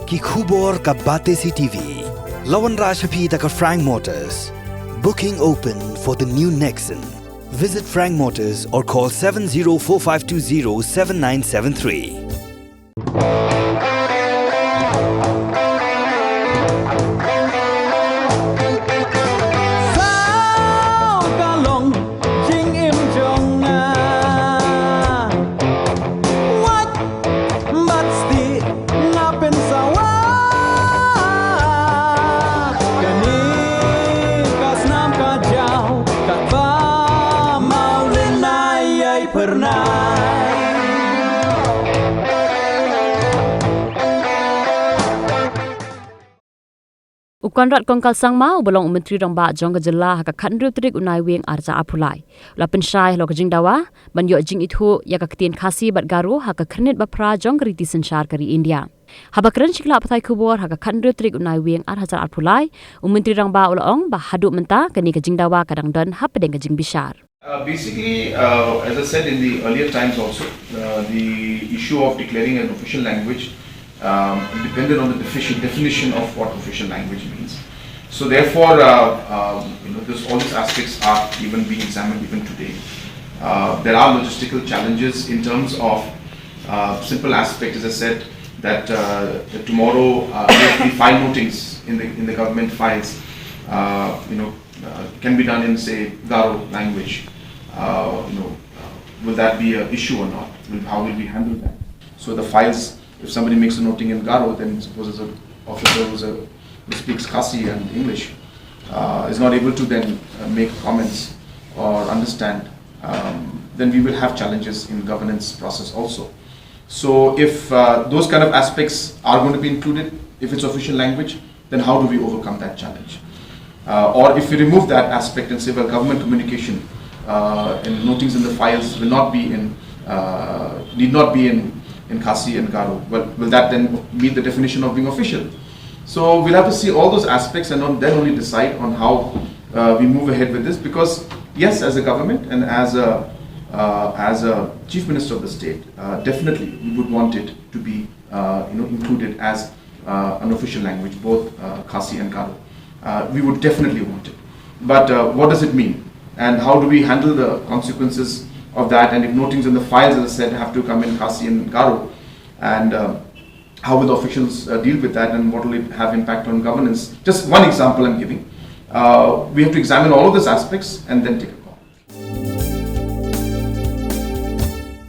Ki khubor ka bate si TV. Lawan Rashaphi taka Frank Motors. Booking open for the new Nexon. Visit Frank Motors or call 7045207973. Ukan rat kongkal sang mau belong menteri rangba jong gejela haka khandru trik unai weng arja apulai la Pynshai lo Jingdawa banyo Jingithuh ya ka Ktien Khasi bat Garo haka khrnet bapra jong riti senchar kari India haba kren chikla pathai khubor haka khandru trik unai weng ar hajar apulai menteri rangba ulong ba hadu menta kani ka Jingdawa kadang don hapedeng ka Jingbishar. Basically, as I said in the earlier times also, the issue of declaring an official language depended on the definition of what official language means. So therefore, all these aspects are even being examined even today. There are logistical challenges in terms of simple aspects, as I said, that tomorrow the file notings in the government files, can be done in, say, Garo language. Will that be an issue or not? How will we handle that? So the files, if somebody makes a noting in Garo, then suppose as an officer who speaks Khasi and English is not able to then make comments or understand, then we will have challenges in governance process also. So if those kind of aspects are going to be included, if it's official language, then how do we overcome that challenge? Or if we remove that aspect and say, well, government communication and notings in the files will not be in, need not be in Khasi and Garo. Well, will that then meet the definition of being official? So we'll have to see all those aspects and then only decide on how we move ahead with this. Because yes, as a government and as a chief minister of the state, definitely we would want it to be included as an official language, both Khasi and Garo. We would definitely want it. But what does it mean? And how do we handle the consequences of that? And if notings in the files, as I said, have to come in Khasi and Garo, and how will the officials deal with that, and what will it have impact on governance? Just one example I'm giving. We have to examine all of these aspects and then take a